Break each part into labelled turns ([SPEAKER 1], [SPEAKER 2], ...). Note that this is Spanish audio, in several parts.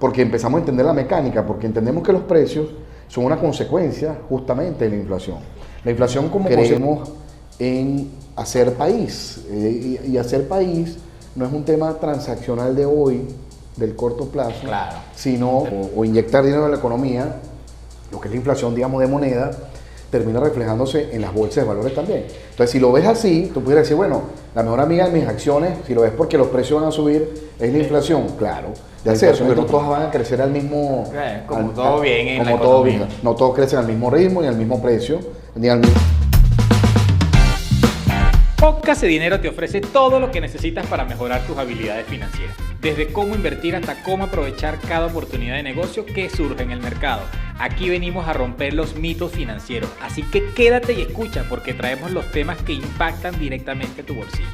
[SPEAKER 1] porque empezamos a entender la mecánica, porque entendemos que los precios son una consecuencia justamente de la inflación. La inflación como creemos en hacer país, y hacer país no es un tema transaccional de hoy, del corto plazo,
[SPEAKER 2] Claro.
[SPEAKER 1] sino o inyectar dinero en la economía, lo que es la inflación, digamos, de moneda, termina reflejándose en las bolsas de valores también. Entonces, si lo ves así, tú pudieras decir, bueno, la mejor amiga de mis acciones, si lo ves porque los precios van a subir, es la inflación. Claro, de ser, pero no todas van a crecer al mismo...
[SPEAKER 2] Como todo bien en
[SPEAKER 1] como
[SPEAKER 2] la
[SPEAKER 1] todo
[SPEAKER 2] economía.
[SPEAKER 1] bien. No todos crecen al mismo ritmo, ni al mismo precio, ni al mismo...
[SPEAKER 2] Podcast de Dinero te ofrece todo lo que necesitas para mejorar tus habilidades financieras. Desde cómo invertir hasta cómo aprovechar cada oportunidad de negocio que surge en el mercado. Aquí venimos a romper los mitos financieros, así que quédate y escucha porque traemos los temas que impactan directamente tu bolsillo.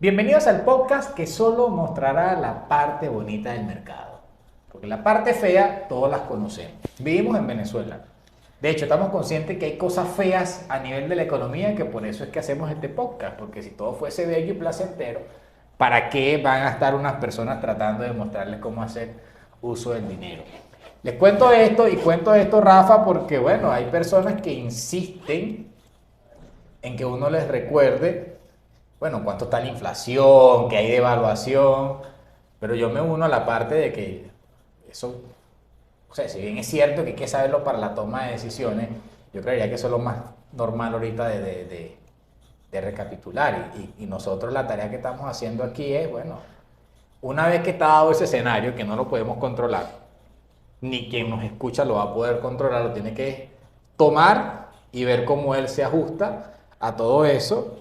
[SPEAKER 2] Bienvenidos al podcast que solo mostrará la parte bonita del mercado. Porque la parte fea todos las conocemos. Vivimos en Venezuela. De hecho, estamos conscientes que hay cosas feas a nivel de la economía, que por eso es que hacemos este podcast. Porque si todo fuese bello y placentero, ¿para qué van a estar unas personas tratando de mostrarles cómo hacer uso del dinero? Les cuento esto, Rafa, porque bueno, hay personas que insisten en que uno les recuerde, bueno, cuánto está la inflación, qué hay de evaluación, pero yo me uno a la parte de que eso, o sea, si bien es cierto que hay que saberlo para la toma de decisiones, yo creería que eso es lo más normal ahorita de recapitular. Y nosotros la tarea que estamos haciendo aquí es, bueno, una vez que está dado ese escenario, que no lo podemos controlar, ni quien nos escucha lo va a poder controlar, lo tiene que tomar y ver cómo él se ajusta a todo eso.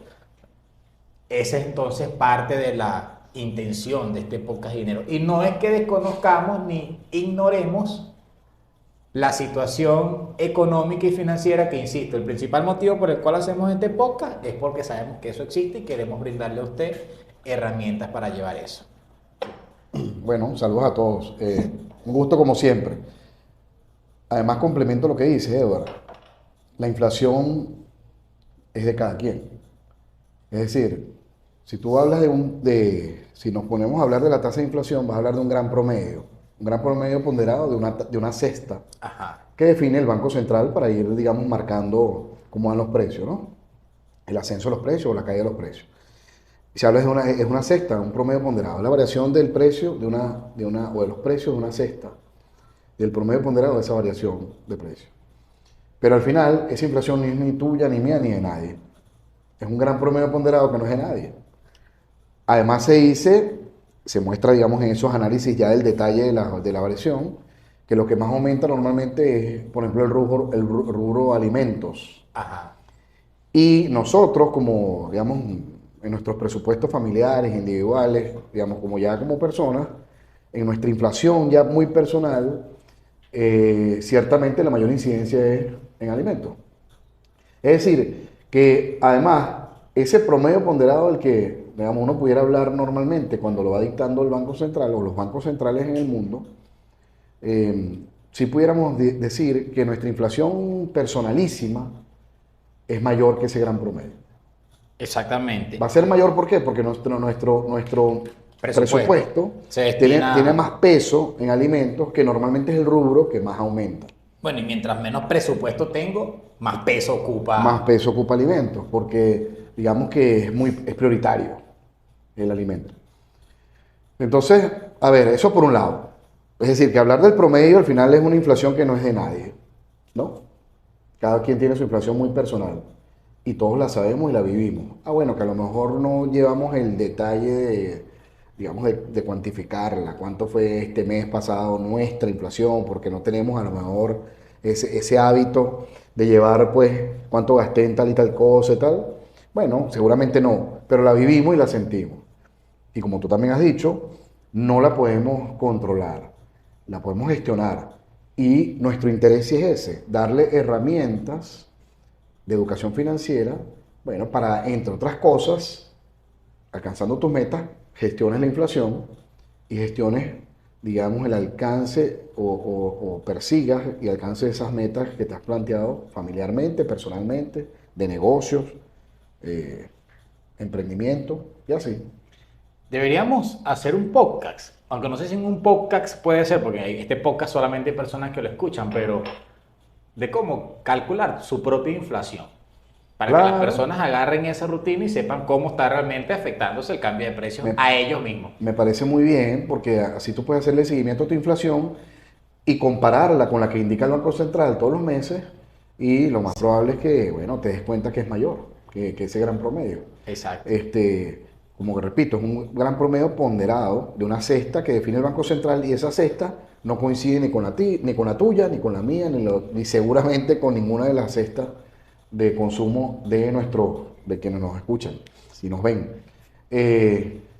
[SPEAKER 2] Esa es entonces parte de la intención de este podcast de dinero. Y no es que desconozcamos ni ignoremos la situación económica y financiera, que insisto, el principal motivo por el cual hacemos este podcast es porque sabemos que eso existe y queremos brindarle a usted herramientas para llevar eso.
[SPEAKER 1] Bueno, saludos a todos. Un gusto como siempre. Además, complemento lo que dice Edward. La inflación es de cada quien. Es decir, si tú hablas si nos ponemos a hablar de la tasa de inflación, vas a hablar de un gran promedio ponderado de una cesta.
[SPEAKER 2] Ajá.
[SPEAKER 1] Que define el Banco Central para ir, digamos, marcando cómo van los precios, ¿no? El ascenso de los precios o la caída de los precios. Y se habla es una cesta, un promedio ponderado, la variación del precio o de los precios de una cesta, del promedio ponderado de esa variación de precio. Pero al final, esa inflación no es ni tuya, ni mía, ni de nadie. Es un gran promedio ponderado que no es de nadie. Además se muestra, digamos, en esos análisis ya del detalle de la variación, que lo que más aumenta normalmente es, por ejemplo, el rubro alimentos.
[SPEAKER 2] Ajá.
[SPEAKER 1] Y nosotros, como, digamos, en nuestros presupuestos familiares, individuales, digamos, como personas, en nuestra inflación ya muy personal, ciertamente la mayor incidencia es en alimentos. Es decir, que además ese promedio ponderado del que, digamos, uno pudiera hablar normalmente cuando lo va dictando el Banco Central o los bancos centrales en el mundo, si pudiéramos decir que nuestra inflación personalísima es mayor que ese gran promedio.
[SPEAKER 2] Exactamente.
[SPEAKER 1] Va a ser mayor, ¿por qué? Porque nuestro presupuesto tiene más peso en alimentos, que normalmente es el rubro que más aumenta.
[SPEAKER 2] Bueno, y mientras menos presupuesto tengo, más peso ocupa.
[SPEAKER 1] Más peso ocupa alimentos, porque digamos que es prioritario el alimento. Entonces, a ver, eso por un lado. Es decir, que hablar del promedio al final es una inflación que no es de nadie, ¿no? Cada quien tiene su inflación muy personal y todos la sabemos y la vivimos. Bueno, que a lo mejor no llevamos el detalle de cuantificarla, cuánto fue este mes pasado nuestra inflación, porque no tenemos a lo mejor ese hábito de llevar, pues, cuánto gasté en tal y tal cosa y tal. Bueno, seguramente no, pero la vivimos y la sentimos. Y como tú también has dicho, no la podemos controlar, la podemos gestionar. Y nuestro interés es ese, darle herramientas de educación financiera, bueno, para, entre otras cosas, alcanzando tus metas, gestiones la inflación y gestiones digamos, el alcance o persigas y alcances esas metas que te has planteado familiarmente, personalmente, de negocios, eh, emprendimiento y así.
[SPEAKER 2] Deberíamos hacer un podcast, aunque no sé si en un podcast puede ser, porque este podcast solamente hay personas que lo escuchan, pero de cómo calcular su propia inflación, para que las
[SPEAKER 1] Claro,
[SPEAKER 2] personas agarren esa rutina y sepan cómo está realmente afectándose el cambio de precios
[SPEAKER 1] me,
[SPEAKER 2] a ellos mismos.
[SPEAKER 1] me parece muy bien porque así tú puedes hacerle seguimiento a tu inflación y compararla con la que indica el Banco Central todos los meses y lo más probable es que, bueno, te des cuenta que es mayor que ese gran promedio.
[SPEAKER 2] Exacto.
[SPEAKER 1] Como que repito, es un gran promedio ponderado de una cesta que define el Banco Central y esa cesta no coincide ni con la tuya, ni con la mía, ni seguramente con ninguna de las cestas de consumo de quienes nos escuchan y nos ven.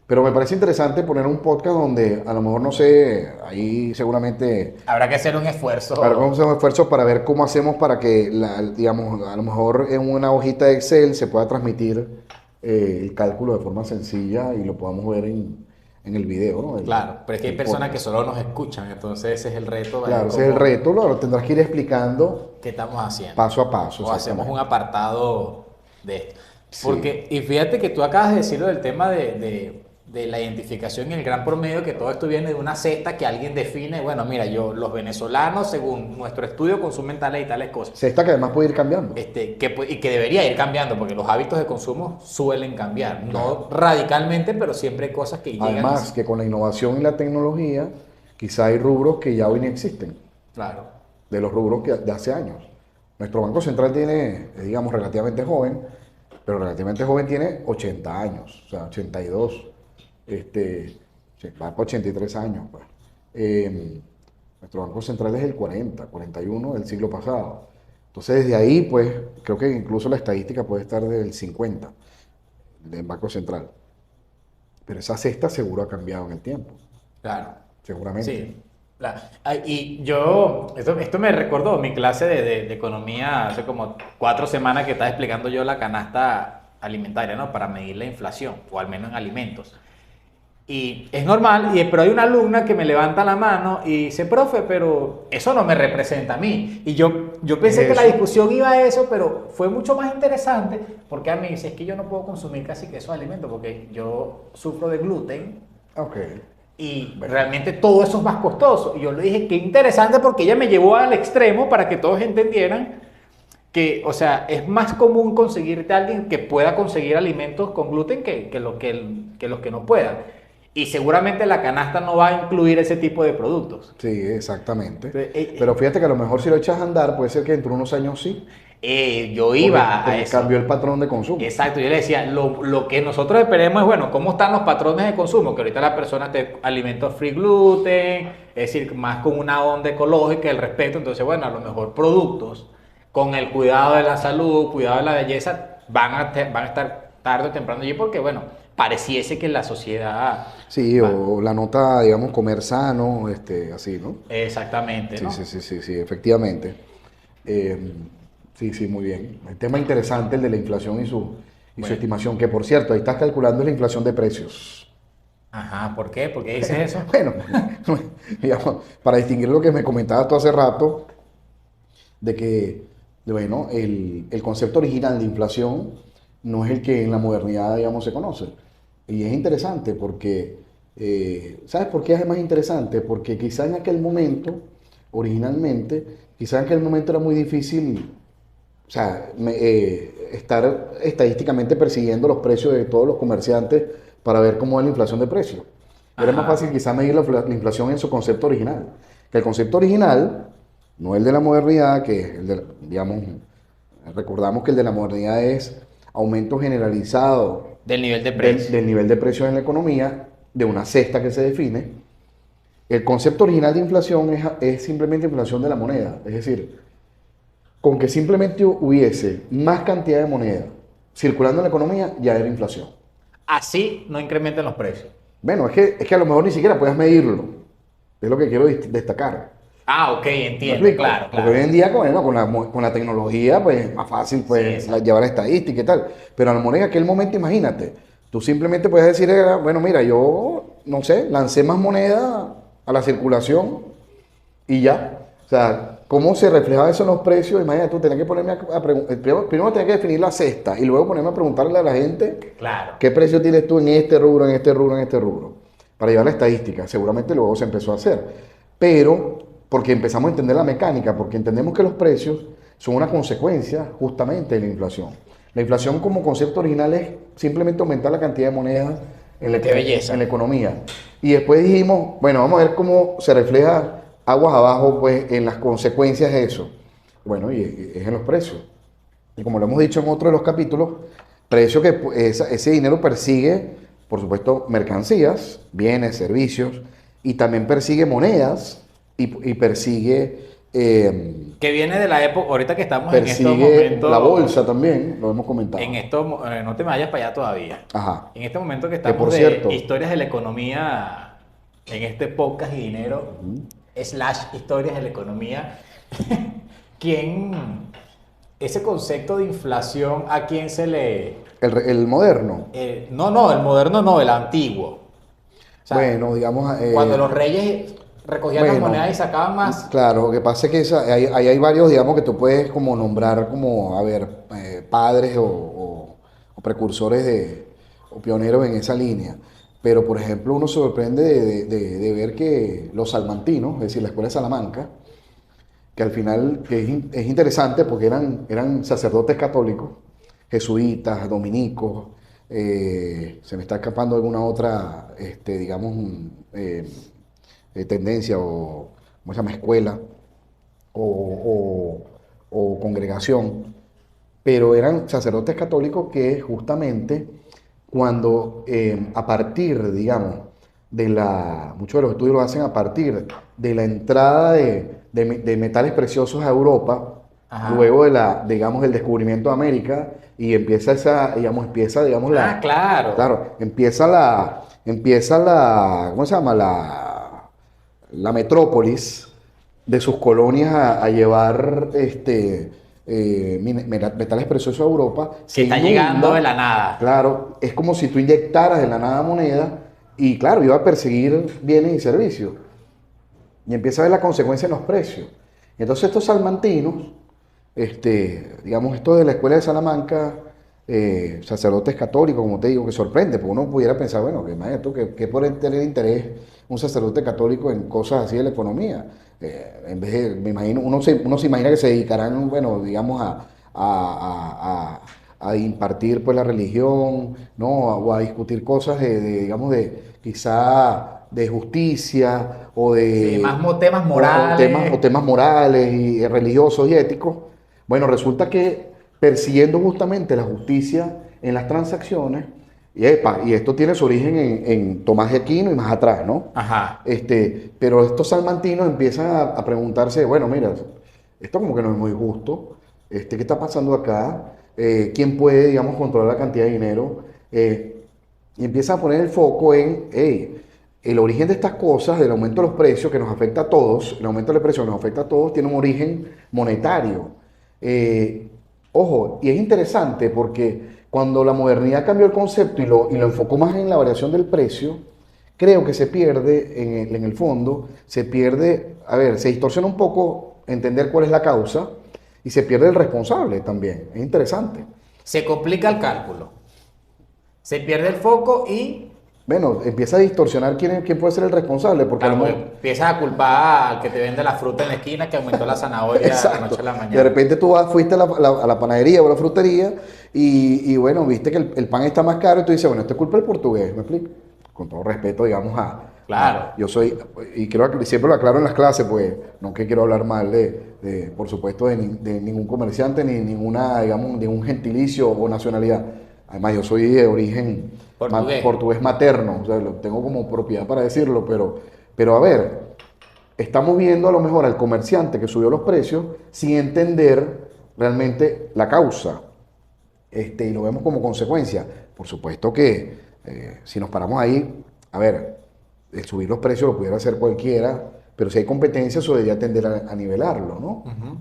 [SPEAKER 1] Pero me parece interesante poner un podcast donde a lo mejor, no sé, ahí seguramente
[SPEAKER 2] Habrá que hacer un
[SPEAKER 1] vamos a
[SPEAKER 2] esfuerzo.
[SPEAKER 1] hacer un esfuerzo para ver cómo hacemos para que, digamos, a lo mejor en una hojita de Excel se pueda transmitir el cálculo de forma sencilla y lo podamos ver en el video, ¿no?
[SPEAKER 2] Claro, pero es que hay
[SPEAKER 1] El
[SPEAKER 2] personas que
[SPEAKER 1] podcast.
[SPEAKER 2] solo nos escuchan, entonces ese es el reto,
[SPEAKER 1] Claro, ese es el
[SPEAKER 2] cómo,
[SPEAKER 1] reto, lo tendrás que ir explicando
[SPEAKER 2] qué estamos haciendo.
[SPEAKER 1] paso a paso,
[SPEAKER 2] O hacemos un
[SPEAKER 1] exactamente.
[SPEAKER 2] apartado de esto.
[SPEAKER 1] Sí,
[SPEAKER 2] Porque, y fíjate que tú acabas de decirlo del tema de la identificación y el gran promedio, que todo esto viene de una cesta que alguien define. Bueno, mira, los venezolanos, según nuestro estudio, consumen tales y tales cosas.
[SPEAKER 1] cesta que además puede ir cambiando.
[SPEAKER 2] Y que debería ir cambiando, porque los hábitos de consumo suelen cambiar. No
[SPEAKER 1] Claro.
[SPEAKER 2] radicalmente, pero siempre hay cosas que llegan a...
[SPEAKER 1] Además que con la innovación y la tecnología, quizá hay rubros que ya hoy no existen,
[SPEAKER 2] Claro.
[SPEAKER 1] de los rubros que de hace años. Nuestro Banco Central tiene, digamos, relativamente joven, pero relativamente joven tiene 80 años, o sea, 82, va para 83 años. Pues. Nuestro Banco Central es el 41 del siglo pasado. Entonces, desde ahí, pues, creo que incluso la estadística puede estar del 50 del Banco Central. Pero esa cesta seguro ha cambiado en el tiempo,
[SPEAKER 2] Claro,
[SPEAKER 1] seguramente.
[SPEAKER 2] sí. Y yo, esto me recordó mi clase de economía hace como 4 semanas que estaba explicando yo la canasta alimentaria, ¿no? Para medir la inflación, o al menos en alimentos. Y es normal, pero hay una alumna que me levanta la mano y dice, profe, pero eso no me representa a mí. Y yo
[SPEAKER 1] Es
[SPEAKER 2] pensé que la
[SPEAKER 1] eso.
[SPEAKER 2] discusión iba a eso, pero fue mucho más interesante porque a mí dice, es que yo no puedo consumir casi que esos alimentos porque yo sufro de gluten
[SPEAKER 1] Ok.
[SPEAKER 2] y
[SPEAKER 1] Bueno,
[SPEAKER 2] realmente todo eso es más costoso. Y yo le dije, qué interesante porque ella me llevó al extremo para que todos entendieran que, o sea, es más común conseguirte a alguien que pueda conseguir alimentos con gluten que los que no puedan. Y seguramente la canasta no va a incluir ese tipo de productos.
[SPEAKER 1] sí, exactamente.
[SPEAKER 2] Entonces,
[SPEAKER 1] Pero fíjate que a lo mejor si lo echas a andar, puede ser que dentro de unos años sí,
[SPEAKER 2] yo
[SPEAKER 1] porque,
[SPEAKER 2] iba a
[SPEAKER 1] porque
[SPEAKER 2] eso.
[SPEAKER 1] cambió el patrón de consumo.
[SPEAKER 2] Exacto, yo le decía, lo que nosotros esperemos es, bueno, ¿cómo están los patrones de consumo? Que ahorita la persona te alimentos free gluten, es decir, más con una onda ecológica, el respeto. Entonces, bueno, a lo mejor productos con el cuidado de la salud, cuidado de la belleza, van a estar tarde o temprano allí porque, bueno, pareciese que la sociedad
[SPEAKER 1] Sí,
[SPEAKER 2] va.
[SPEAKER 1] o la nota, digamos, comer sano, así, ¿no?
[SPEAKER 2] Exactamente,
[SPEAKER 1] Sí,
[SPEAKER 2] ¿no?
[SPEAKER 1] sí, sí, sí, sí, efectivamente. Eh, sí, sí, muy bien. El tema interesante, el de la inflación y su
[SPEAKER 2] Bueno,
[SPEAKER 1] estimación, que por cierto, ahí estás calculando la inflación de precios.
[SPEAKER 2] ajá, ¿por qué? ¿Por qué dices eso?
[SPEAKER 1] Bueno, digamos, para distinguir lo que me comentabas tú hace rato, de que, bueno, el concepto original de inflación no es el que en la modernidad, digamos, se conoce. Y es interesante porque, ¿sabes por qué es más interesante? Porque quizá en aquel momento, originalmente, quizá en aquel momento era muy difícil, o sea, estar estadísticamente persiguiendo los precios de todos los comerciantes para ver cómo es la inflación de precios. Era más fácil
[SPEAKER 2] Ajá.
[SPEAKER 1] quizá medir la inflación en su concepto original. Que el concepto original, no el de la modernidad, que el de, digamos, recordamos que el de la modernidad es aumento generalizado
[SPEAKER 2] Del nivel de
[SPEAKER 1] del
[SPEAKER 2] precio.
[SPEAKER 1] nivel de precios en la economía, de una cesta que se define. El concepto original de inflación es simplemente inflación de la moneda. Es decir, con que simplemente hubiese más cantidad de moneda circulando en la economía, ya era inflación.
[SPEAKER 2] Así no incrementan los precios.
[SPEAKER 1] Bueno, es que a lo mejor ni siquiera puedes medirlo. Es lo que quiero destacar.
[SPEAKER 2] Ah, ok,
[SPEAKER 1] ¿Me
[SPEAKER 2] entiendo,
[SPEAKER 1] explico?
[SPEAKER 2] claro,
[SPEAKER 1] Porque hoy
[SPEAKER 2] claro.
[SPEAKER 1] en día con la tecnología, pues es más fácil
[SPEAKER 2] Sí,
[SPEAKER 1] pues,
[SPEAKER 2] exacto.
[SPEAKER 1] llevar estadística y tal. Pero a lo mejor en aquel momento, imagínate, tú simplemente puedes decir, bueno, mira, yo, no sé, lancé más moneda a la circulación y ya. O sea, ¿cómo se reflejaba eso en los precios? Imagínate, tú tenías que ponerme a preguntar, primero tenías que definir la cesta y luego ponerme a preguntarle a la gente
[SPEAKER 2] Claro.
[SPEAKER 1] qué precio tienes tú en este rubro, en este rubro, en este rubro, para llevar la estadística. Seguramente luego se empezó a hacer, pero porque empezamos a entender la mecánica, porque entendemos que los precios son una consecuencia justamente de la inflación. La inflación como concepto original es simplemente aumentar la cantidad de monedas
[SPEAKER 2] Qué belleza.
[SPEAKER 1] en la economía. Y después dijimos, bueno, vamos a ver cómo se refleja aguas abajo pues, en las consecuencias de eso. Bueno, y es en los precios. Y como lo hemos dicho en otro de los capítulos, precio que ese dinero persigue, por supuesto, mercancías, bienes, servicios, y también persigue monedas y persigue...
[SPEAKER 2] Que viene de la época, ahorita que estamos en estos
[SPEAKER 1] persigue
[SPEAKER 2] momentos.
[SPEAKER 1] la bolsa también, lo hemos comentado.
[SPEAKER 2] En esto, no te me vayas para allá todavía.
[SPEAKER 1] Ajá.
[SPEAKER 2] En este momento que
[SPEAKER 1] Que
[SPEAKER 2] estamos
[SPEAKER 1] por
[SPEAKER 2] de
[SPEAKER 1] cierto,
[SPEAKER 2] historias de la economía, en este podcast y dinero, / historias de la economía, ¿quién, ese concepto de inflación, a quién se le...
[SPEAKER 1] el moderno,
[SPEAKER 2] no, el moderno no, el antiguo. O sea,
[SPEAKER 1] bueno, digamos...
[SPEAKER 2] cuando los reyes recogían las
[SPEAKER 1] bueno,
[SPEAKER 2] monedas y sacaban más.
[SPEAKER 1] claro, lo que pasa es que ahí hay varios, digamos, que tú puedes como nombrar como, a ver, padres o precursores o pioneros en esa línea. Pero, por ejemplo, uno se sorprende de ver que los salmantinos, es decir, la escuela de Salamanca, que al final es interesante porque eran sacerdotes católicos, jesuitas, dominicos, se me está escapando alguna otra, digamos, tendencia o, ¿cómo se llama?, escuela o congregación, pero eran sacerdotes católicos que justamente cuando a partir, digamos, muchos de los estudios lo hacen a partir de la entrada de metales preciosos a Europa,
[SPEAKER 2] Ajá.
[SPEAKER 1] luego digamos, el descubrimiento de América, y empieza digamos,
[SPEAKER 2] Claro.
[SPEAKER 1] claro, empieza ¿cómo se llama? La metrópolis de sus colonias a llevar metales preciosos a Europa.
[SPEAKER 2] Que está llegando de la nada.
[SPEAKER 1] Claro, es como si tú inyectaras de la nada moneda y claro, iba a perseguir bienes y servicios. Y empieza a ver la consecuencia en los precios. Y entonces estos salmantinos, digamos, estos de la escuela de Salamanca, sacerdotes católicos, como te digo, que sorprende, porque uno pudiera pensar, bueno, que imagínate que puede tener interés un sacerdote católico en cosas así de la economía. En vez de, me imagino, uno se imagina que se dedicarán, bueno, digamos, a impartir pues la religión, ¿no? O a discutir cosas digamos, quizá de justicia o de...
[SPEAKER 2] Sí, más temas morales.
[SPEAKER 1] O temas morales y religiosos y éticos. Bueno, resulta que persiguiendo justamente la justicia en las transacciones, y esto tiene su origen en Tomás de Aquino y más atrás, ¿no?
[SPEAKER 2] Ajá.
[SPEAKER 1] Pero estos salmantinos empiezan a preguntarse, bueno, mira, esto como que no es muy justo, ¿qué está pasando acá? ¿Quién puede, digamos, controlar la cantidad de dinero? Y empieza a poner el foco en, hey, el origen de estas cosas, del aumento de los precios que nos afecta a todos, el aumento de los precios que nos afecta a todos, tiene un origen monetario. Ojo, y es interesante porque cuando la modernidad cambió el concepto y lo enfocó más en la variación del precio, creo que se pierde en el fondo, se distorsiona un poco entender cuál es la causa y se pierde el responsable también. Es interesante.
[SPEAKER 2] Se complica el cálculo. Se pierde el foco y...
[SPEAKER 1] Bueno, empieza a distorsionar quién puede ser el responsable. Porque
[SPEAKER 2] Claro, empiezas a culpar al que te vende la fruta en la esquina que aumentó la zanahoria de la noche a la mañana.
[SPEAKER 1] De repente tú fuiste a la panadería o a la frutería y bueno, viste que el pan está más caro y tú dices, bueno, esto es culpa del portugués, ¿me explico? Con todo respeto, digamos,
[SPEAKER 2] Claro.
[SPEAKER 1] yo soy, y creo que siempre lo aclaro en las clases, pues, no que quiero hablar mal por supuesto, de ningún comerciante, ni ninguna, digamos, ningún gentilicio o nacionalidad. Además, yo soy de origen portugués materno, o sea, lo tengo como propiedad para decirlo, pero a ver, estamos viendo a lo mejor al comerciante que subió los precios sin entender realmente la causa, y lo vemos como consecuencia. Por supuesto que si nos paramos ahí, a ver, el subir los precios lo pudiera hacer cualquiera, pero si hay competencia, eso debería tender a nivelarlo, ¿no?
[SPEAKER 2] Uh-huh.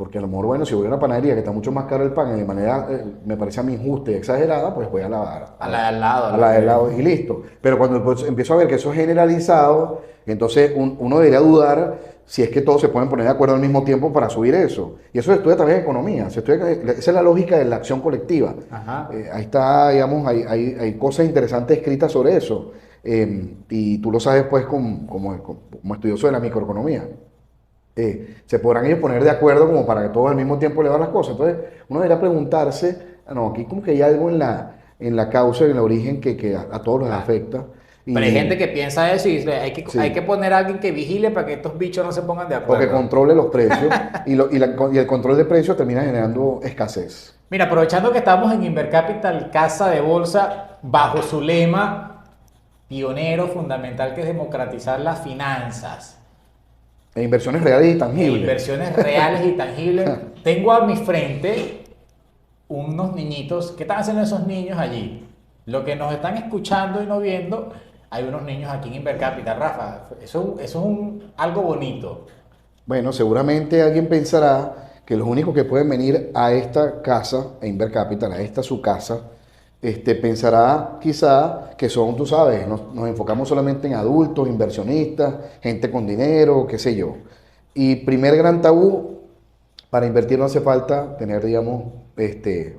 [SPEAKER 1] Porque a lo mejor, bueno, si voy a una panadería que está mucho más caro el pan, de manera, me parece a mí injusta y exagerada, pues voy
[SPEAKER 2] A la de al lado.
[SPEAKER 1] a la del lado y listo. Pero cuando pues, empiezo a ver que eso es generalizado, entonces uno debería dudar si es que todos se pueden poner de acuerdo al mismo tiempo para subir eso. Y eso se estudia también en economía. Esa es la lógica de la acción colectiva.
[SPEAKER 2] Ajá.
[SPEAKER 1] Ahí está, digamos, hay cosas interesantes escritas sobre eso. Y tú lo sabes, pues, como estudioso de la microeconomía. Se podrán ellos poner de acuerdo como para que todos al mismo tiempo le dan las cosas. Entonces, uno debería preguntarse, no, aquí como que hay algo en la causa, en el origen que a todos los afecta.
[SPEAKER 2] Pero hay gente que piensa eso y dice,
[SPEAKER 1] Sí.
[SPEAKER 2] hay que poner a alguien que vigile para que estos bichos no se pongan de
[SPEAKER 1] O
[SPEAKER 2] acuerdo.
[SPEAKER 1] que controle los precios y el control de precios termina generando escasez.
[SPEAKER 2] Mira, aprovechando que estamos en Invercapital, casa de bolsa, bajo su lema pionero fundamental que es democratizar las finanzas.
[SPEAKER 1] E inversiones reales y
[SPEAKER 2] E
[SPEAKER 1] tangibles.
[SPEAKER 2] inversiones reales y tangibles. Tengo a mi frente unos niñitos. ¿Qué están haciendo esos niños allí? Lo que nos están escuchando y no viendo, hay unos niños aquí en Invercapital, Rafa. Eso es algo bonito.
[SPEAKER 1] Bueno, seguramente alguien pensará que los únicos que pueden venir a esta casa, a Invercapital, a esta su casa, pensará quizá que son, tú sabes, nos enfocamos solamente en adultos, inversionistas, gente con dinero, qué sé yo. Y primer gran tabú, para invertir no hace falta tener, digamos,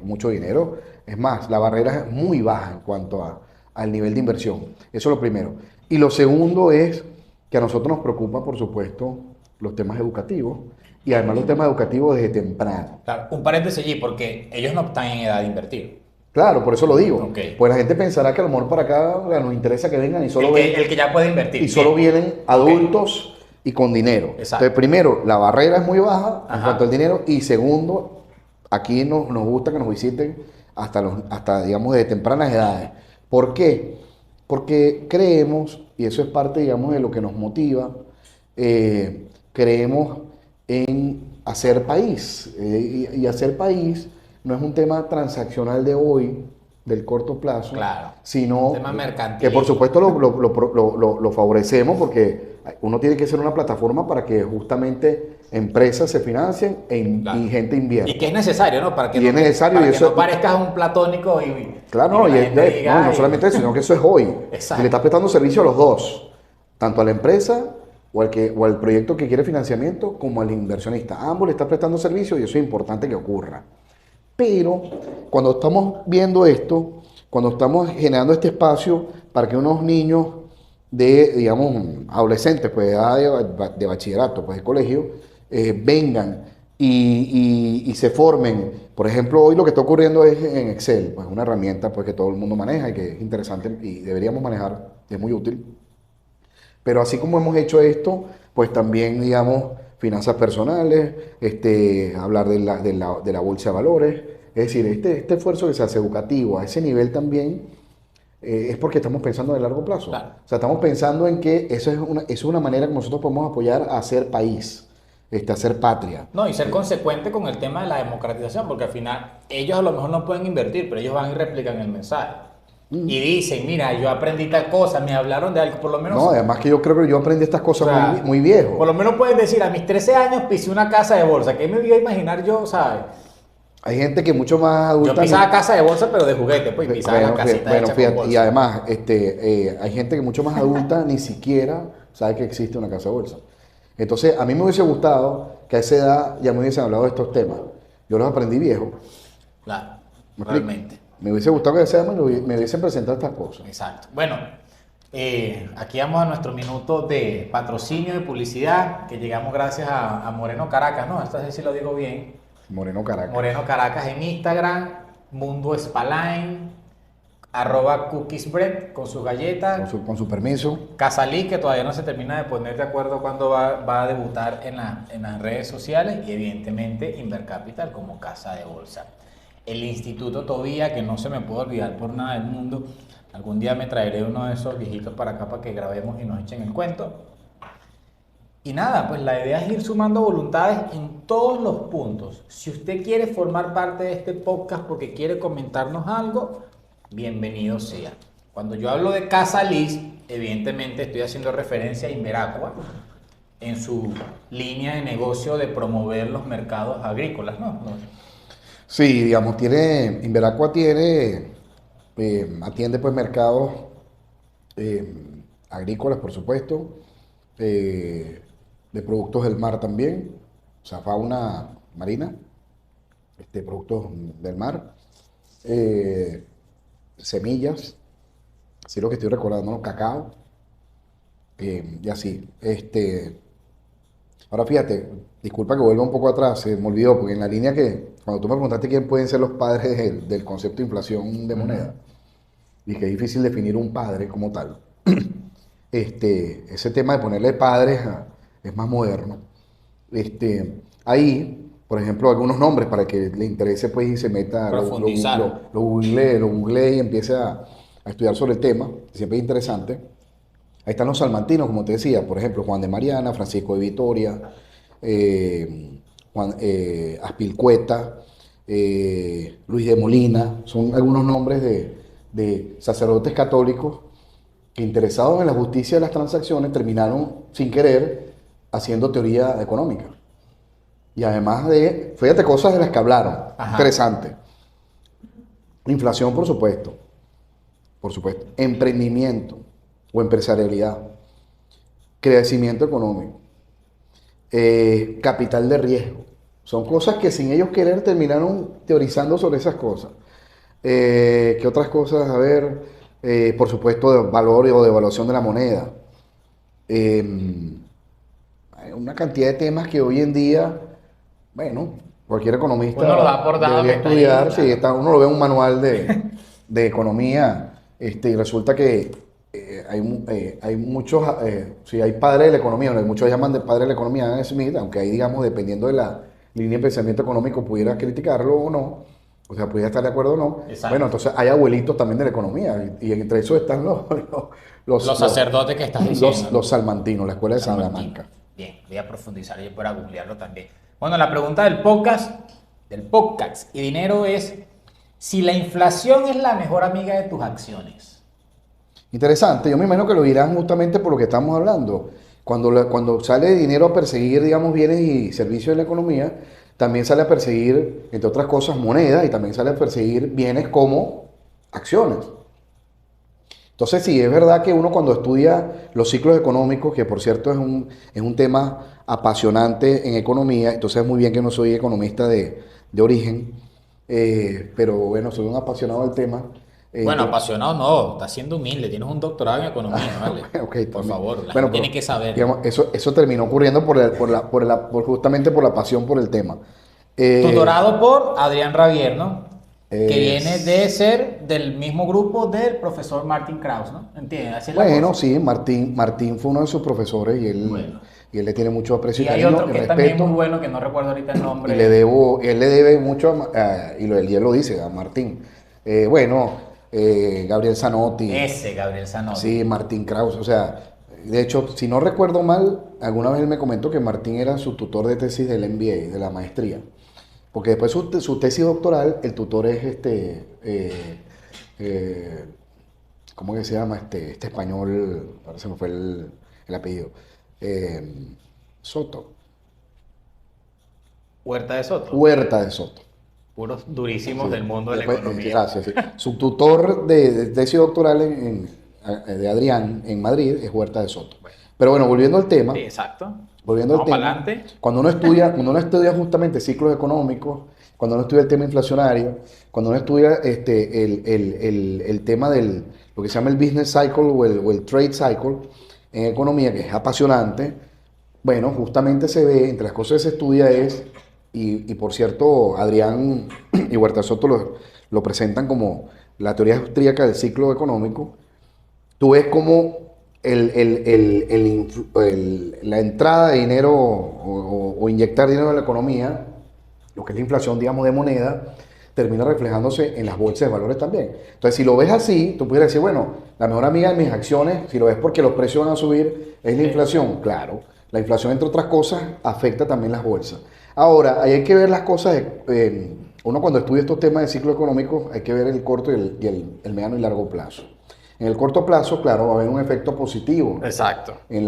[SPEAKER 1] mucho dinero. Es más, la barrera es muy baja en cuanto al nivel de inversión. Eso es lo primero. Y lo segundo es que a nosotros nos preocupa, por supuesto, los temas educativos y además los temas educativos desde temprano.
[SPEAKER 2] Claro, un paréntesis allí, porque ellos no están en edad de invertir.
[SPEAKER 1] Claro, por eso lo digo.
[SPEAKER 2] Ok.
[SPEAKER 1] Pues la gente pensará que a lo mejor para acá nos interesa que vengan y solo
[SPEAKER 2] El que ya puede invertir.
[SPEAKER 1] y solo
[SPEAKER 2] Bien.
[SPEAKER 1] vienen adultos y con dinero.
[SPEAKER 2] Exacto.
[SPEAKER 1] Entonces, primero, la barrera es muy baja en
[SPEAKER 2] Ajá.
[SPEAKER 1] cuanto al dinero y segundo, aquí nos gusta que nos visiten hasta digamos, de tempranas edades. ¿Por qué? Porque creemos, y eso es parte, digamos, de lo que nos motiva, creemos en hacer país. Y hacer país no es un tema transaccional de hoy, del corto plazo,
[SPEAKER 2] Claro.
[SPEAKER 1] sino
[SPEAKER 2] Tema mercantil.
[SPEAKER 1] que por supuesto lo favorecemos porque uno tiene que ser una plataforma para que justamente empresas se financien
[SPEAKER 2] Claro.
[SPEAKER 1] y gente invierta.
[SPEAKER 2] Y que es necesario, ¿no? Para que,
[SPEAKER 1] Y
[SPEAKER 2] no,
[SPEAKER 1] es necesario,
[SPEAKER 2] para
[SPEAKER 1] y
[SPEAKER 2] que
[SPEAKER 1] eso-
[SPEAKER 2] no parezcas un platónico y
[SPEAKER 1] Claro,
[SPEAKER 2] y
[SPEAKER 1] no,
[SPEAKER 2] que
[SPEAKER 1] y
[SPEAKER 2] la
[SPEAKER 1] es-
[SPEAKER 2] gente diga,
[SPEAKER 1] no
[SPEAKER 2] "Ay".
[SPEAKER 1] solamente eso, sino que eso es hoy.
[SPEAKER 2] Exacto.
[SPEAKER 1] Y le estás prestando servicio a los dos, tanto a la empresa o al proyecto que quiere financiamiento como al inversionista. A ambos le estás prestando servicio y eso es importante que ocurra. Pero cuando estamos viendo esto, cuando estamos generando este espacio para que unos niños digamos, adolescentes, pues de edad de bachillerato, pues de colegio, vengan y se formen. Por ejemplo, hoy lo que está ocurriendo es en Excel, pues una herramienta pues, que todo el mundo maneja y que es interesante y deberíamos manejar, es muy útil. Pero así como hemos hecho esto, pues también, digamos, finanzas personales, hablar de la bolsa de valores. Es decir, este esfuerzo que se hace educativo a ese nivel también es porque estamos pensando en el largo plazo.
[SPEAKER 2] Claro.
[SPEAKER 1] O sea, estamos pensando en que eso es una manera que nosotros podemos apoyar a hacer país, a hacer patria.
[SPEAKER 2] No, y ser consecuente con el tema de la democratización, porque al final ellos a lo mejor no pueden invertir, pero ellos van y replican el mensaje. Y dicen, mira, yo aprendí tal cosa, me hablaron de algo, por lo menos...
[SPEAKER 1] No, además que yo creo que yo aprendí estas cosas
[SPEAKER 2] o sea,
[SPEAKER 1] muy, muy viejo.
[SPEAKER 2] Por lo menos pueden decir, a mis 13 años pisé una casa de bolsa. ¿Qué me iba a imaginar yo, sabes?
[SPEAKER 1] Hay gente que mucho más adulta...
[SPEAKER 2] Yo pisaba casa de bolsa, pero de juguete, pues, pisaba la casita
[SPEAKER 1] bueno,
[SPEAKER 2] hecha
[SPEAKER 1] fíjate,
[SPEAKER 2] con
[SPEAKER 1] y
[SPEAKER 2] bolsa.
[SPEAKER 1] además, hay gente que mucho más adulta ni siquiera sabe que existe una casa de bolsa. Entonces, a mí me hubiese gustado que a esa edad ya me hubiesen hablado de estos temas. Yo los aprendí viejo.
[SPEAKER 2] Claro,
[SPEAKER 1] ¿Me explico?
[SPEAKER 2] realmente.
[SPEAKER 1] Me hubiese gustado que a esa edad me hubiesen presentado estas cosas.
[SPEAKER 2] Exacto. Bueno, aquí vamos a nuestro minuto de patrocinio, de publicidad, que llegamos gracias a Moreno Caracas, ¿no? Esta vez sí lo digo bien.
[SPEAKER 1] Moreno Caracas.
[SPEAKER 2] Moreno Caracas en Instagram, Mundo Spaline, @cookiesbread con sus galletas.
[SPEAKER 1] Con su permiso.
[SPEAKER 2] Casalí, que todavía no se termina de poner de acuerdo cuándo va a debutar en las redes sociales, y evidentemente Invercapital como casa de bolsa. El Instituto Tobía, que no se me puede olvidar por nada del mundo. Algún día me traeré uno de esos viejitos para acá para que grabemos y nos echen el cuento. Y nada, pues la idea es ir sumando voluntades en todos los puntos. Si usted quiere formar parte de este podcast porque quiere comentarnos algo, bienvenido sea. Cuando yo hablo de Casa Liz, evidentemente estoy haciendo referencia a Inveracua, en su línea de negocio de promover los mercados agrícolas, ¿no?
[SPEAKER 1] Sí, digamos, Inveracua atiende pues mercados agrícolas, por supuesto, de productos del mar también, o sea, fauna marina, productos del mar, semillas, así lo que estoy recordando, ¿no? Cacao, y así. Ahora fíjate, disculpa que vuelva un poco atrás, se me olvidó, porque en la línea cuando tú me preguntaste quién pueden ser los padres del concepto de inflación de moneda, y que es difícil definir un padre como tal, ese tema de ponerle padres es más moderno. Ahí, por ejemplo, algunos nombres para que le interese pues y se meta,
[SPEAKER 2] Profundizar.
[SPEAKER 1] lo googlee y empiece a estudiar sobre el tema, siempre es interesante. Ahí están los salmantinos, como te decía, por ejemplo, Juan de Mariana, Francisco de Vitoria, Aspilcueta, Luis de Molina, son algunos nombres de sacerdotes católicos que, interesados en la justicia de las transacciones, terminaron sin querer haciendo teoría económica. Y además fíjate, cosas de las que hablaron, interesante. Inflación, por supuesto, emprendimiento o empresarialidad, crecimiento económico, capital de riesgo. Son cosas que sin ellos querer terminaron teorizando sobre esas cosas. ¿Qué otras cosas? A ver, por supuesto, de valor o de evaluación de la moneda. Hay una cantidad de temas que hoy en día, bueno, cualquier economista
[SPEAKER 2] Uno lo da por dado
[SPEAKER 1] debería
[SPEAKER 2] que está ahí,
[SPEAKER 1] estudiar. Sí,
[SPEAKER 2] claro.
[SPEAKER 1] uno lo ve en un manual de economía, y resulta que hay muchos, sí, hay padres de la economía, muchos llaman de padre de la economía Adam Smith, aunque ahí, digamos, dependiendo de la línea de pensamiento económico, pudiera criticarlo o no, o sea, pudiera estar de acuerdo o no.
[SPEAKER 2] Exacto.
[SPEAKER 1] Bueno, entonces hay abuelitos también de la economía, y entre esos están
[SPEAKER 2] Los sacerdotes que estás diciendo.
[SPEAKER 1] los salmantinos, la escuela de
[SPEAKER 2] Salmantino.
[SPEAKER 1] Salamanca.
[SPEAKER 2] Bien, voy a profundizar yo para googlearlo también. Bueno, la pregunta del podcast y dinero es si la inflación es la mejor amiga de tus acciones.
[SPEAKER 1] Interesante, yo me imagino que lo dirán justamente por lo que estamos hablando. Cuando sale dinero a perseguir, digamos, bienes y servicios de la economía, también sale a perseguir, entre otras cosas, moneda, y también sale a perseguir bienes como acciones. Entonces, sí, es verdad que uno cuando estudia los ciclos económicos, que por cierto es un tema apasionante en economía, entonces es muy bien que no soy economista de origen, pero bueno, soy un apasionado del tema.
[SPEAKER 2] Bueno, apasionado no, estás siendo humilde, tienes un doctorado en economía, ¿vale?
[SPEAKER 1] Okay,
[SPEAKER 2] por favor, la
[SPEAKER 1] bueno,
[SPEAKER 2] gente tiene que saber.
[SPEAKER 1] Digamos, eso terminó ocurriendo justamente por la pasión por el tema.
[SPEAKER 2] Tutorado por Adrián Ravier, ¿no? Que viene
[SPEAKER 1] Es-
[SPEAKER 2] de ser del mismo grupo del profesor Martin Krauss, ¿no? ¿Entiendes? Así es la
[SPEAKER 1] Bueno,
[SPEAKER 2] cosa.
[SPEAKER 1] sí, Martín fue uno de sus profesores
[SPEAKER 2] Bueno.
[SPEAKER 1] y él le tiene mucho aprecio
[SPEAKER 2] Y
[SPEAKER 1] y
[SPEAKER 2] hay
[SPEAKER 1] cariño
[SPEAKER 2] otro
[SPEAKER 1] y
[SPEAKER 2] que es también
[SPEAKER 1] respeto.
[SPEAKER 2] muy bueno, que no recuerdo ahorita el nombre.
[SPEAKER 1] Y él le debe mucho, y él lo dice, a Martín. Gabriel Zanotti.
[SPEAKER 2] Ese, Gabriel Zanotti.
[SPEAKER 1] Sí, Martín Krauss. O sea, de hecho, si no recuerdo mal, alguna vez él me comentó que Martín era su tutor de tesis del MBA, de la maestría. Porque después su tesis doctoral, el tutor es ¿cómo que se llama? Este español, ahora se me fue el apellido. Soto.
[SPEAKER 2] Huerta de Soto.
[SPEAKER 1] Huerta de Soto.
[SPEAKER 2] Puros durísimos
[SPEAKER 1] Sí.
[SPEAKER 2] del mundo de la
[SPEAKER 1] Después,
[SPEAKER 2] economía.
[SPEAKER 1] gracias. Sí. Su tutor de tesis doctoral de Adrián en Madrid es Huerta de Soto. Pero bueno, volviendo al tema.
[SPEAKER 2] Sí, exacto.
[SPEAKER 1] Volviendo al
[SPEAKER 2] Vamos
[SPEAKER 1] tema,
[SPEAKER 2] para adelante.
[SPEAKER 1] cuando uno estudia justamente ciclos económicos, cuando uno estudia el tema inflacionario, cuando uno estudia el tema lo que se llama el business cycle o el trade cycle en economía, que es apasionante, bueno, justamente se ve, entre las cosas que se estudia y por cierto, Adrián y Huerta Soto lo presentan como la teoría austríaca del ciclo económico. Tú ves cómo la entrada de dinero o inyectar dinero en la economía, lo que es la inflación, digamos, de moneda, termina reflejándose en las bolsas de valores también. Entonces, si lo ves así, tú pudieras decir, bueno, la mejor amiga de mis acciones, si lo ves porque los precios van a subir, es la inflación. Claro, la inflación, entre otras cosas, afecta también las bolsas. Ahora, ahí hay que ver las cosas, uno cuando estudia estos temas de ciclo económico, hay que ver el corto y el mediano y largo plazo. En el corto plazo, claro, va a haber un efecto positivo
[SPEAKER 2] Exacto.
[SPEAKER 1] en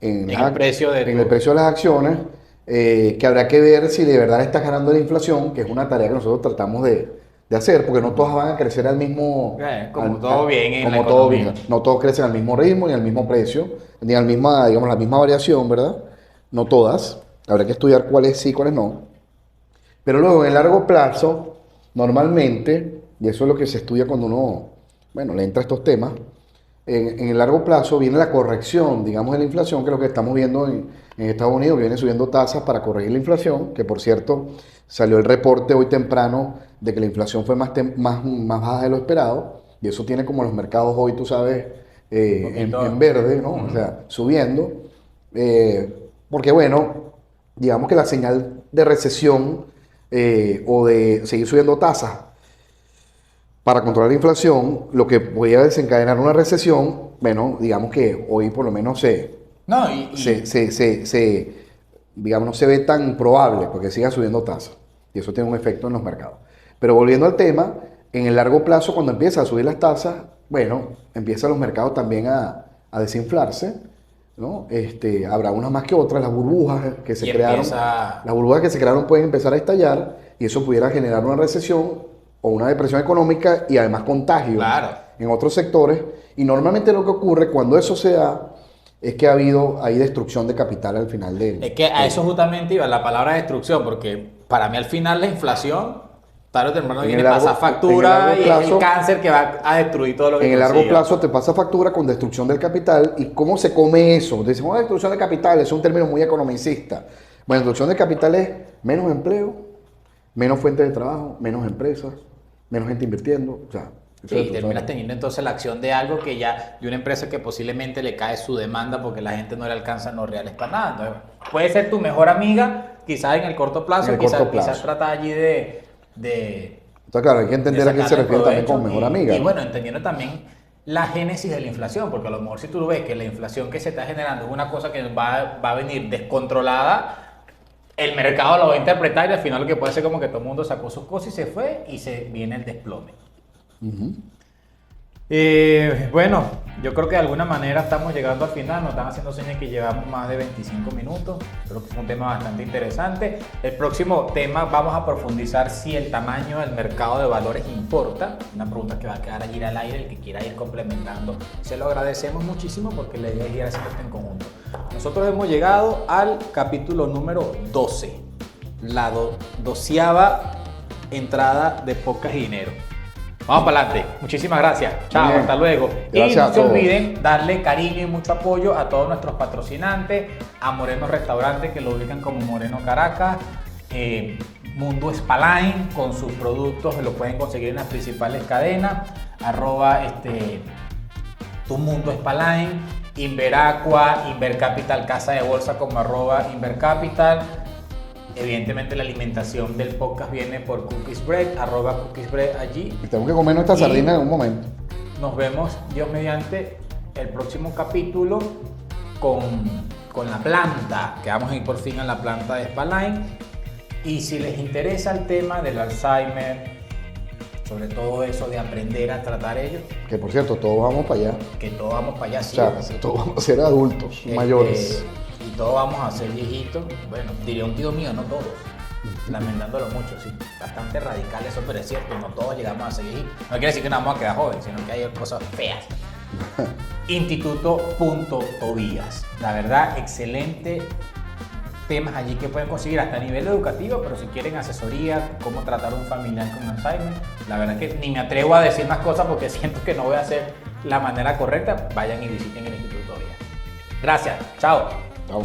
[SPEAKER 2] En el precio de
[SPEAKER 1] en el precio de las acciones, que habrá que ver si de verdad está ganando la inflación, que es una tarea que nosotros tratamos de hacer, porque no todas van a crecer al mismo...
[SPEAKER 2] como todo bien en la
[SPEAKER 1] como todo
[SPEAKER 2] economía.
[SPEAKER 1] bien. No todos crecen al mismo ritmo, ni al mismo precio, ni al misma, digamos, la misma variación, ¿verdad? No todas. Habrá que estudiar cuáles sí, cuáles no. Pero luego, en el largo plazo, normalmente, y eso es lo que se estudia cuando uno, bueno, le entra a estos temas, en el largo plazo viene la corrección, digamos, de la inflación, que es lo que estamos viendo en Estados Unidos, que viene subiendo tasas para corregir la inflación, que por cierto, salió el reporte hoy temprano de que la inflación fue más baja de lo esperado, y eso tiene como los mercados hoy, tú sabes, en verde, ¿no? O sea, subiendo, porque bueno, digamos que la señal de recesión o de seguir subiendo tasas para controlar la inflación, lo que podía desencadenar una recesión, bueno, digamos que hoy por lo menos
[SPEAKER 2] No,
[SPEAKER 1] digamos, no se ve tan probable porque siga subiendo tasas. Y eso tiene un efecto en los mercados. Pero volviendo al tema, en el largo plazo, cuando empieza a subir las tasas, bueno, empiezan los mercados también a desinflarse, ¿no? Habrá unas más que otras, las burbujas que se crearon. Las burbujas que se crearon pueden empezar a estallar y eso pudiera generar una recesión o una depresión económica y además contagio en otros sectores. Y normalmente lo que ocurre cuando eso se da es que hay destrucción de capital al final del...
[SPEAKER 2] Es que a eso justamente iba la palabra destrucción, porque para mí al final la inflación, tarde o temprano viene a pasar factura y es el cáncer que va a destruir todo lo que
[SPEAKER 1] en el largo plazo te pasa factura con destrucción del capital. ¿Y cómo se come eso? Decimos, destrucción de capital, es un término muy economicista. Bueno, destrucción de capital es menos empleo, menos fuentes de trabajo, menos empresas, menos gente invirtiendo, o sea...
[SPEAKER 2] Sí, terminas teniendo entonces la acción de algo que ya, de una empresa que posiblemente le cae su demanda porque la gente no le alcanza los reales para nada. Entonces, puede ser tu mejor amiga, quizás en el corto plazo, quizás trata allí de...
[SPEAKER 1] Entonces, claro, hay que entender a qué se refiere también con mejor amiga.
[SPEAKER 2] Y bueno, entendiendo también la génesis de la inflación, porque a lo mejor si tú ves que la inflación que se está generando es una cosa que va a venir descontrolada, el mercado lo va a interpretar y al final lo que puede ser como que todo el mundo sacó sus cosas y se fue y se viene el desplome. Bueno, yo creo que de alguna manera estamos llegando al final. Nos están haciendo señas que llevamos más de 25 minutos. Creo que fue un tema bastante interesante. El próximo tema vamos a profundizar si el tamaño del mercado de valores importa. Una pregunta que va a quedar allí al aire. El que quiera ir complementando, se lo agradecemos muchísimo porque la idea es ir haciendo esto en conjunto. Nosotros hemos llegado al capítulo número 12, la 12ª entrada de Podcast y Dinero. Vamos para adelante. Muchísimas gracias. Chao, hasta luego.
[SPEAKER 1] Gracias
[SPEAKER 2] y no se olviden darle cariño y mucho apoyo a todos nuestros patrocinantes, a Moreno Restaurante, que lo ubican como Moreno Caracas, Mundo Spaline, con sus productos, lo pueden conseguir en las principales cadenas, Tu Mundo Spaline, Inveracqua, Invercapital Casa de Bolsa como @Invercapital. Evidentemente la alimentación del podcast viene por Cookies Bread, @Cookies Bread allí.
[SPEAKER 1] Y tenemos que comernos esta sardina en un momento.
[SPEAKER 2] Nos vemos, Dios mediante, el próximo capítulo con la planta, que vamos a ir por fin a la planta de Spaline. Y si les interesa el tema del Alzheimer, sobre todo eso de aprender a tratar ellos.
[SPEAKER 1] Que por cierto, todos vamos para allá.
[SPEAKER 2] Que todos vamos para allá, sí.
[SPEAKER 1] O sea, todos vamos a ser adultos, mayores.
[SPEAKER 2] Y todos vamos a ser viejitos. Bueno, diría un tío mío, no todos. Lamentándolo mucho, sí. Bastante radical eso, pero es cierto, no todos llegamos a ser viejitos. No quiere decir que no vamos a quedar jóvenes, sino que hay cosas feas. Instituto.Tobías. La verdad, excelente temas allí que pueden conseguir hasta a nivel educativo, pero si quieren asesoría, cómo tratar a un familiar con Alzheimer, la verdad que ni me atrevo a decir más cosas porque siento que no voy a hacer la manera correcta. Vayan y visiten el Instituto Tobías. Gracias. Chao.
[SPEAKER 1] Chao.